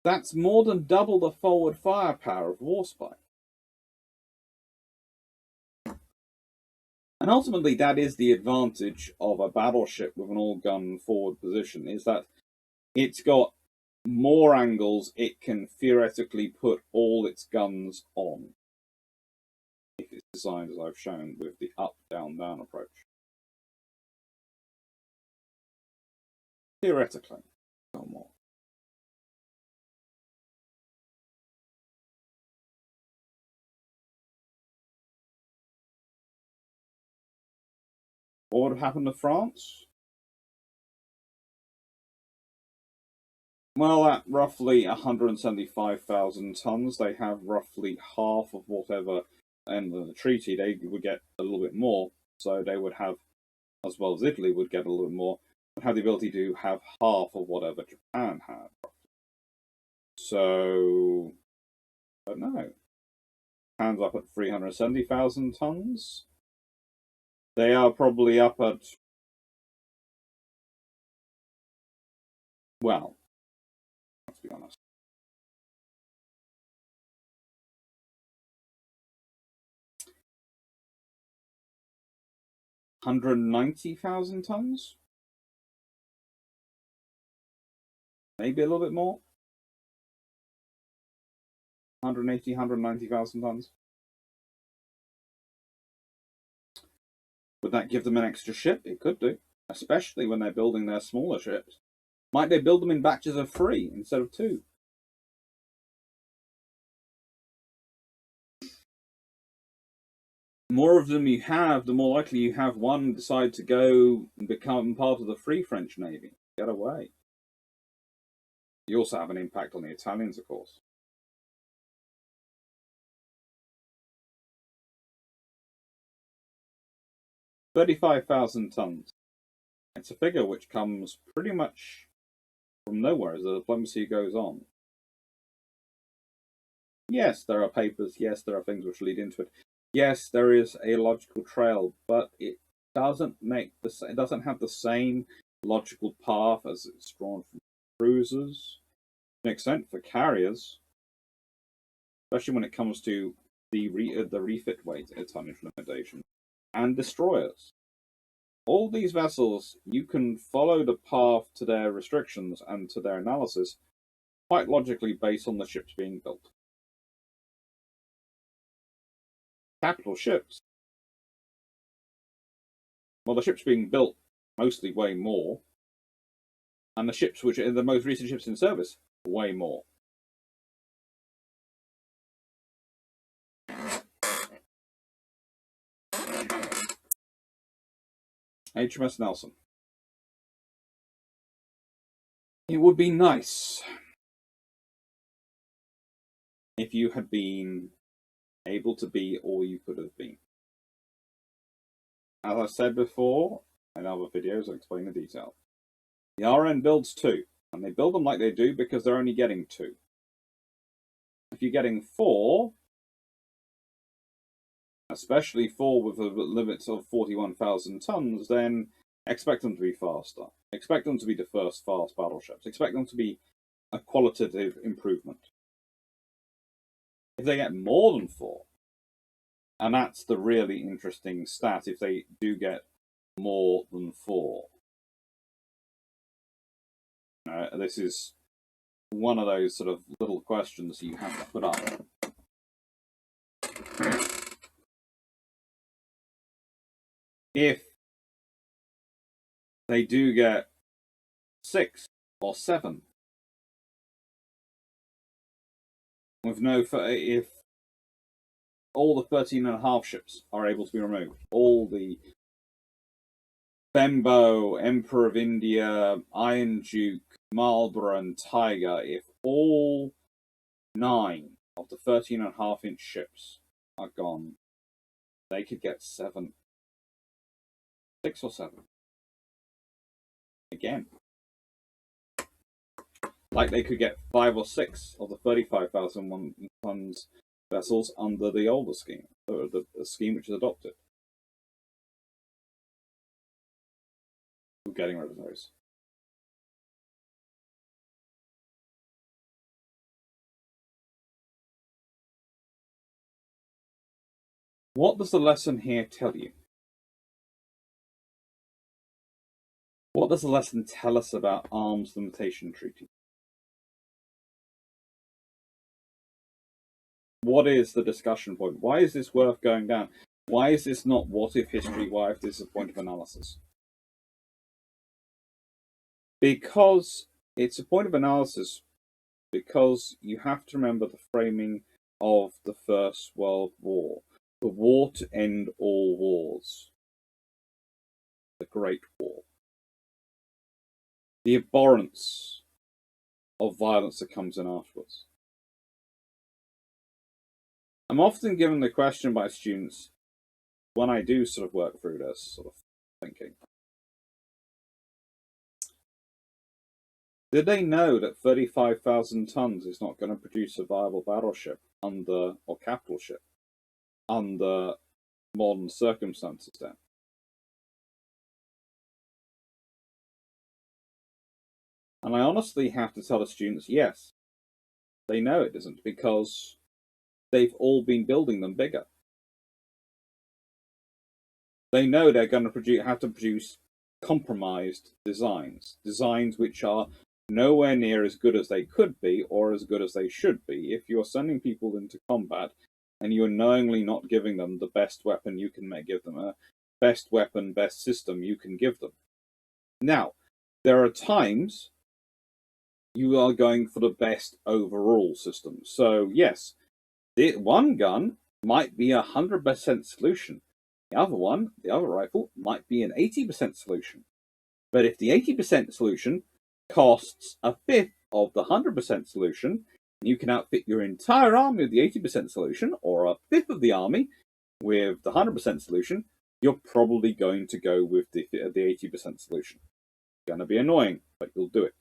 That's more than double the forward firepower of Warspite. And ultimately, that is the advantage of a battleship with an all-gun forward position, is that it's got more angles it can theoretically put all its guns on, if it's designed as I've shown with the up, down, down approach. Theoretically, no more. What would have happened to France? Well, at roughly 175,000 tons, they have roughly half of whatever, and the treaty, they would get a little bit more. So they would have, as well as Italy would get a little bit more, would have the ability to have half of whatever Japan had. So, I don't know. Japan's up at 370,000 tons. They are probably up at, well, let's be honest. $190,000 tons? Maybe a little bit more. 180, 190,000 tons. Would that give them an extra ship? It could do, especially when they're building their smaller ships. Might they build them in batches of 3 instead of 2? The more of them you have, the more likely you have one decide to go and become part of the Free French Navy. Get away. You also have an impact on the Italians, of course. $35,000 tons. It's a figure which comes pretty much from nowhere as the diplomacy goes on. Yes, there are papers. Yes, there are things which lead into it. Yes, there is a logical trail, but it doesn't have the same logical path as it's drawn from cruisers. To an extent, for carriers, especially when it comes to the refit weight tonnage limitation, and destroyers. All these vessels, you can follow the path to their restrictions and to their analysis quite logically based on the ships being built. Capital ships. Well, the ships being built mostly weigh more, and the ships which are the most recent ships in service weigh more. HMS Nelson. It would be nice if you had been able to be all you could have been. As I said before in other videos, I'll explain the detail. The RN builds 2, and they build them like they do because they're only getting 2. If you're getting 4, especially with a limit of 41,000 tons, then expect them to be faster. Expect them to be the first fast battleships. Expect them to be a qualitative improvement. If they get more than 4, and that's the really interesting stat, if they do get more than 4. This is one of those sort of little questions you have to put up. If they do get 6 or 7, with if all the 13.5 ships are able to be removed, all the Bembo, Emperor of India, Iron Duke, Marlborough, and Tiger, if all 9 of the 13.5-inch ships are gone, they could get 7. 6 or 7. Again. Like they could get 5 or 6 of the 35,000 tons vessels under the older scheme, or the scheme which is adopted. We're getting rid of those. What does the lesson here tell you? What does the lesson tell us about arms limitation treaty? What is the discussion point? Why is this worth going down? Why is this not what if history? Why if this is a point of analysis? Because it's a point of analysis, because you have to remember the framing of the First World War. The war to end all wars. The Great War. The abhorrence of violence that comes in afterwards. I'm often given the question by students when I do sort of work through this sort of thinking. Did they know that 35,000 tons is not going to produce a viable battleship or capital ship under modern circumstances then? And I honestly have to tell the students, yes, they know it isn't, because they've all been building them bigger. They know they're going to have to produce compromised designs which are nowhere near as good as they could be or as good as they should be. If you're sending people into combat and you're knowingly not giving them the best weapon you can give them, a best weapon, best system you can give them. Now, there are times you are going for the best overall system. So yes, one gun might be 100% solution. The other rifle, might be an 80% solution. But if the 80% solution costs a fifth of the 100% solution, you can outfit your entire army with the 80% solution, or a fifth of the army with the 100% solution, you're probably going to go with the 80% solution. It's going to be annoying, but you'll do it.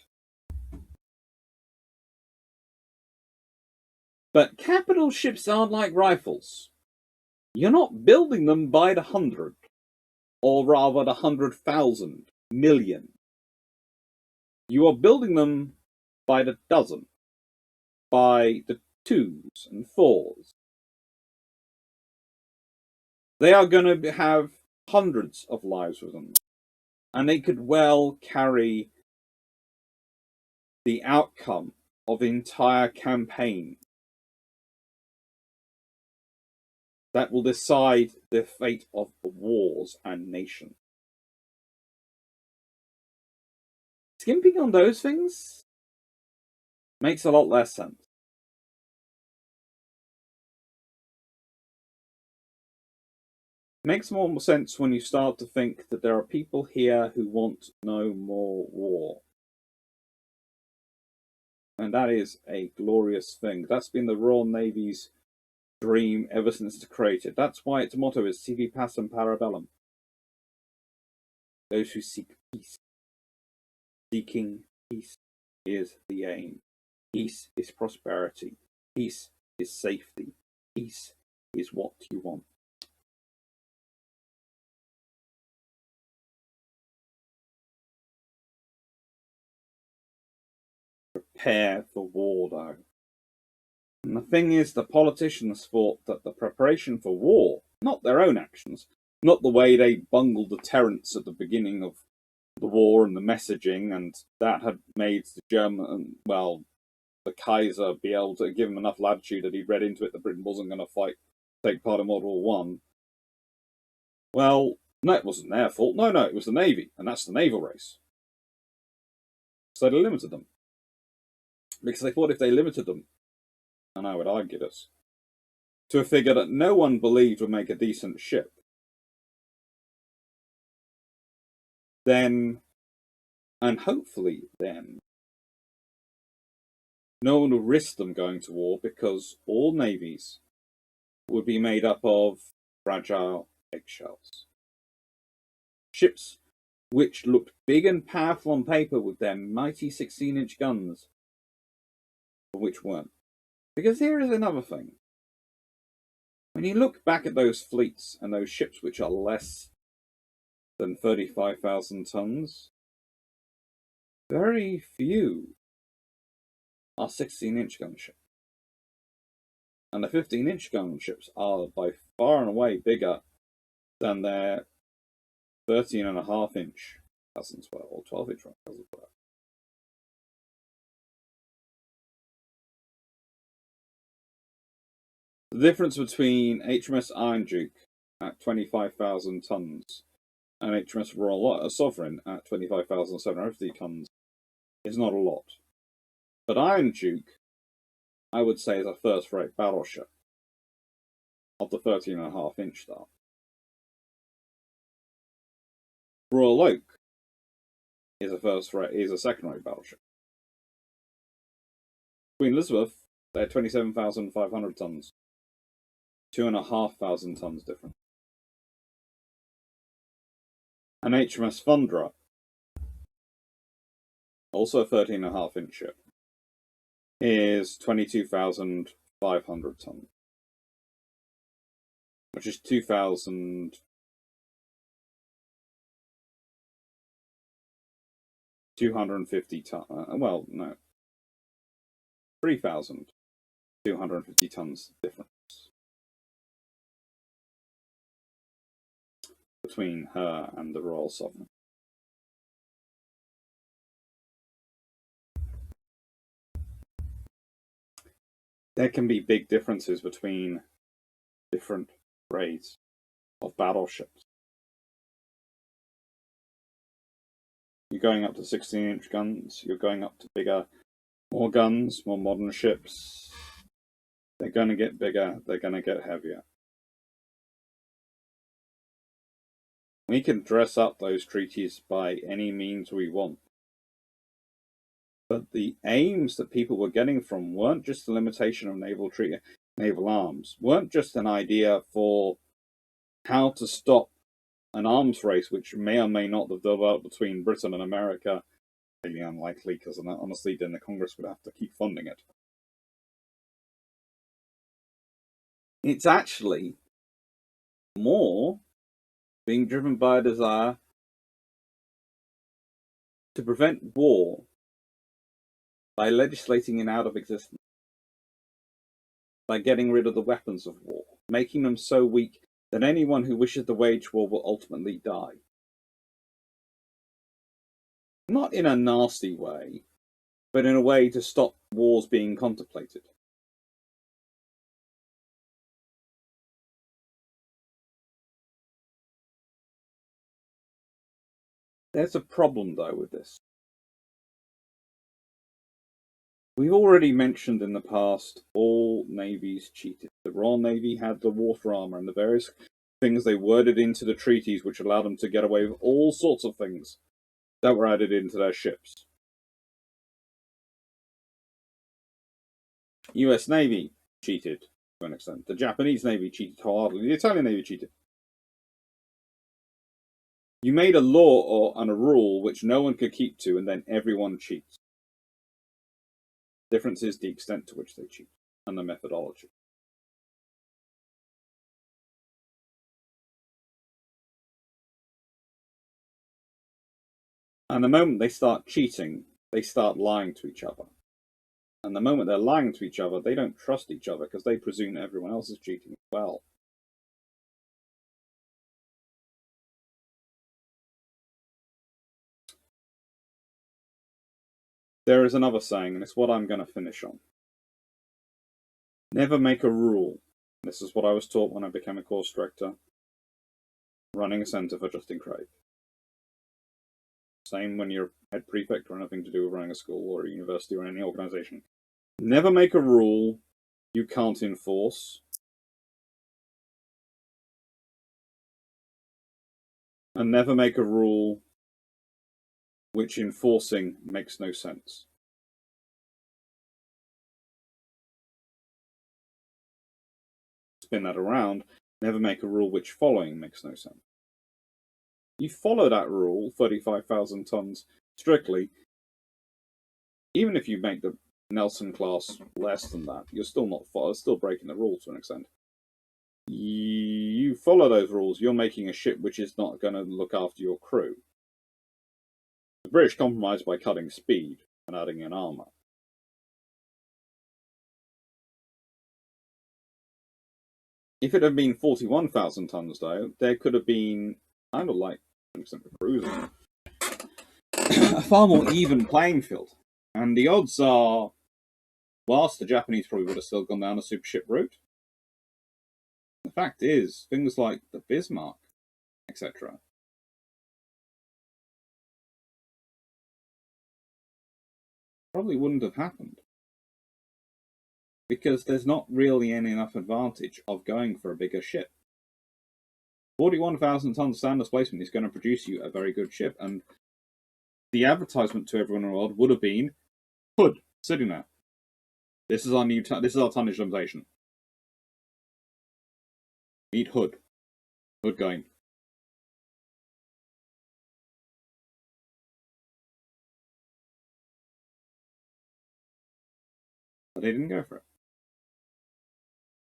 But capital ships aren't like rifles. You're not building them by the 100, or rather the 100,000, million. You are building them by the dozen, by the 2s and 4s. They are going to have hundreds of lives with them, and they could well carry the outcome of the entire campaign that will decide the fate of wars and nations. Skimping on those things makes a lot less sense. Makes more sense when you start to think that there are people here who want no more war. And that is a glorious thing. That's been the Royal Navy's dream ever since it's created. That's why its motto is Sivi Pacem Para Bellum. Those who seek peace. Seeking peace is the aim. Peace is prosperity. Peace is safety. Peace is what you want. prepare for war, though. And the thing is, the politicians thought that the preparation for war, not their own actions, not the way they bungled the deterrence at the beginning of the war and the messaging, and that had made the German, well, the Kaiser be able to give him enough latitude that he'd read into it that Britain wasn't going to take part in World War One. Well, no, it wasn't their fault. No, it was the Navy, and that's the naval race. So they limited them. Because they thought if they limited them, and I would argue this, to a figure that no one believed would make a decent ship, then, and hopefully then, no one would risk them going to war because all navies would be made up of fragile eggshells. Ships which looked big and powerful on paper with their mighty 16-inch guns, but which weren't. Because here is another thing. When you look back at those fleets and those ships which are less than 35,000 tons, very few are 16-inch gunship. And the 15-inch gunships are by far and away bigger than their 13.5-inch cousins were, or 12-inch cousins were. The difference between HMS Iron Duke at 25,000 tons and HMS Royal Sovereign at 25,750 tons is not a lot. But Iron Duke, I would say, is a first-rate battleship of the 13.5-inch style. Royal Oak is a second-rate battleship. Queen Elizabeth, they're 27,500 tons. 2,500 tons different. And HMS Thunderer, also a 13.5-inch ship, is 22,500 tons, which is 2,250 tons. Well, no, 3,250 tons difference between her and the Royal Sovereign. There can be big differences between different grades of battleships. You're going up to 16-inch guns, you're going up to bigger, more guns, more modern ships. They're going to get bigger, they're going to get heavier. We can dress up those treaties by any means we want. But the aims that people were getting from weren't just the limitation of naval arms, weren't just an idea for how to stop an arms race, which may or may not have developed between Britain and America. Highly unlikely, because honestly, then the Congress would have to keep funding it. It's actually more being driven by a desire to prevent war by legislating it out of existence, by getting rid of the weapons of war, making them so weak that anyone who wishes to wage war will ultimately die. Not in a nasty way, but in a way to stop wars being contemplated. There's a problem, though, with this. We've already mentioned in the past all navies cheated. The Royal Navy had the water armour and the various things they worded into the treaties which allowed them to get away with all sorts of things that were added into their ships. US Navy cheated to an extent. The Japanese Navy cheated wholeheartedly. The Italian Navy cheated. You made a law and a rule which no one could keep to, and then everyone cheats. The difference is the extent to which they cheat and the methodology. And the moment they start cheating, they start lying to each other. And the moment they're lying to each other, they don't trust each other because they presume everyone else is cheating as well. There is another saying, and it's what I'm going to finish on. Never make a rule. This is what I was taught when I became a course director, running a centre for Justin Craig. Same when you're head prefect or anything to do with running a school or a university or any organisation. Never make a rule you can't enforce. And never make a rule which enforcing makes no sense. Spin that around, never make a rule which following makes no sense. You follow that rule, 35,000 tons, strictly, even if you make the Nelson class less than that, you're still breaking the rules to an extent. You follow those rules, you're making a ship which is not going to look after your crew. The British compromised by cutting speed and adding in armour. If it had been 41,000 tons, though, there could have been, kind of like cruising, a far more even playing field. And the odds are, whilst the Japanese probably would have still gone down a super ship route, the fact is, things like the Bismarck, etc., probably wouldn't have happened. Because there's not really any enough advantage of going for a bigger ship. 41,000 tons stand displacement is going to produce you a very good ship, and the advertisement to everyone in the world would have been Hood sitting there. This is our tonnage limitation. Meet Hood. Hood going. But they didn't go for it.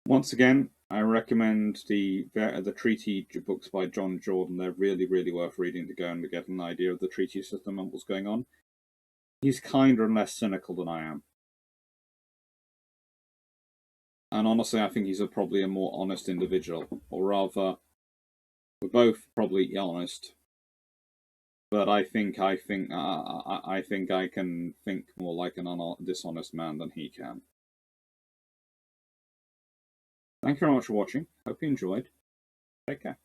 Once again, I recommend the treaty books by John Jordan. They're really, really worth reading to go and to get an idea of the treaty system and what's going on. He's kinder and less cynical than I am. And honestly, I think he's probably a more honest individual. Or rather, we're both probably honest. But I think I can think more like an dishonest man than he can. Thank you very much for watching. Hope you enjoyed. Take care.